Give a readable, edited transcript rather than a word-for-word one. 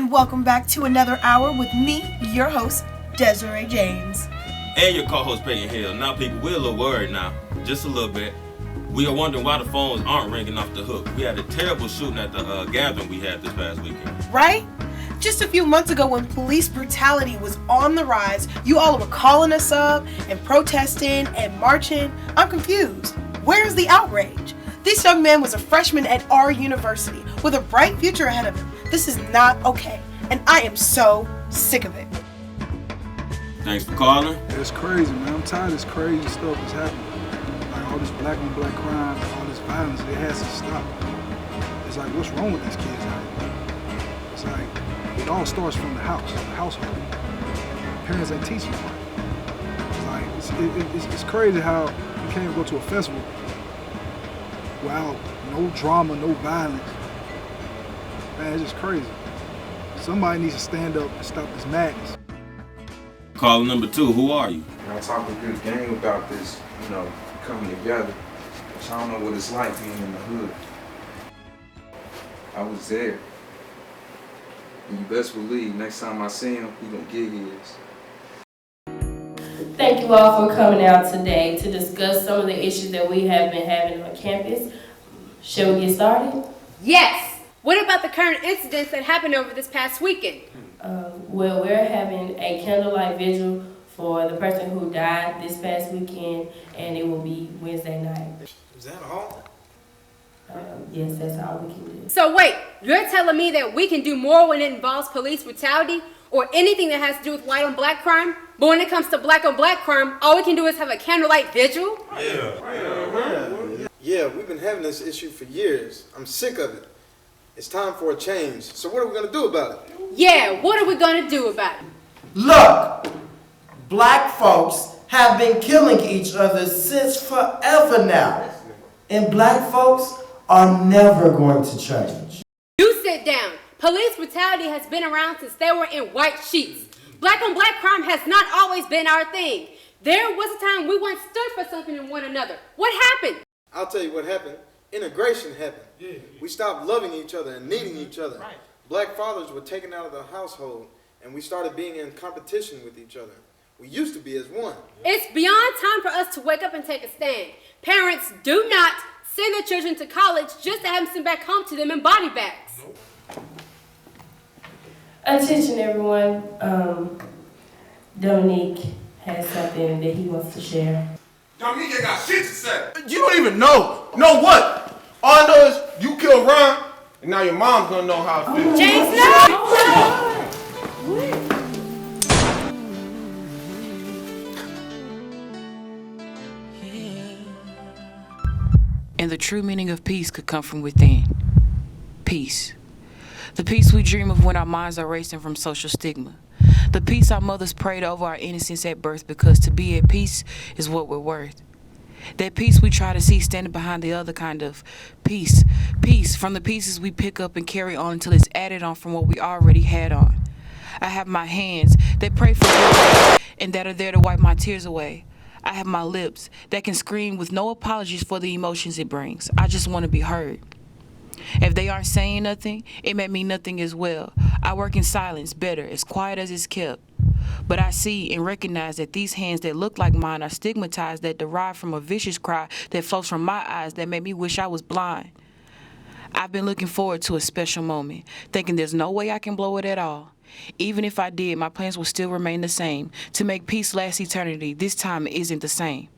And welcome back to another hour with me, your host, Desiree James. And your co-host, Peyton Hill. Now, people, we're a little worried now, just a little bit. We are wondering why the phones aren't ringing off the hook. We had a terrible shooting at the gathering we had this past weekend. Right? Just a few months ago when police brutality was on the rise, you all were calling us up and protesting and marching. I'm confused. Where's the outrage? This young man was a freshman at our university with a bright future ahead of him. This is not okay, and I am so sick of it. Thanks for calling. It's crazy, man. I'm tired of this crazy stuff that's happening. Like all this black on black crime, all this violence, it has to stop. It's like, what's wrong with these kids out here? It's like, it all starts from the house, the household. Parents ain't teaching them. It's like, it's crazy how you can't go to a festival without no drama, no violence. Man, it's just crazy. Somebody needs to stand up and stop this madness. Caller number 2, who are you? And I talked a good game about this, coming together. Which I don't know what it's like being in the hood. I was there. And you best believe next time I see him, he gonna get his. Thank you all for coming out today to discuss some of the issues that we have been having on campus. Shall we get started? Yes! What about the current incidents that happened over this past weekend? Well, we're having a candlelight vigil for the person who died this past weekend, and it will be Wednesday night. Is that all? Yes, that's all we can do. So wait, you're telling me that we can do more when it involves police brutality or anything that has to do with white on black crime? But when it comes to black on black crime, all we can do is have a candlelight vigil? Yeah, we've been having this issue for years. I'm sick of it. It's time for a change. So what are we going to do about it? Yeah, what are we going to do about it? Look, black folks have been killing each other since forever now. And black folks are never going to change. You sit down. Police brutality has been around since they were in white sheets. Black on black crime has not always been our thing. There was a time we once stood for something in one another. What happened? I'll tell you what happened. Integration happened. We stopped loving each other and needing each other. Right. Black fathers were taken out of the household, and we started being in competition with each other. We used to be as one. It's beyond time for us to wake up and take a stand. Parents do not send their children to college just to have them sent back home to them in body bags. Attention, everyone. Dominique has something that he wants to share. Dominique ain't got shit to say. You don't even know. Know what? All I know is you killed Ron, and now your mom's gonna know how it feels. James, And the true meaning of peace could come from within. Peace. The peace we dream of when our minds are racing from social stigma. The peace our mothers prayed over our innocence at birth, because to be at peace is what we're worth. That peace we try to see standing behind the other kind of peace. Peace from the pieces we pick up and carry on until it's added on from what we already had on. I have my hands that pray for you and that are there to wipe my tears away. I have my lips that can scream with no apologies for the emotions it brings. I just want to be heard. If they aren't saying nothing, it may mean nothing as well. I work in silence better, as quiet as it's kept. But I see and recognize that these hands that look like mine are stigmatized, that derive from a vicious cry that flows from my eyes that made me wish I was blind. I've been looking forward to a special moment, thinking there's no way I can blow it at all. Even if I did, my plans will still remain the same. To make peace last eternity, this time it isn't the same.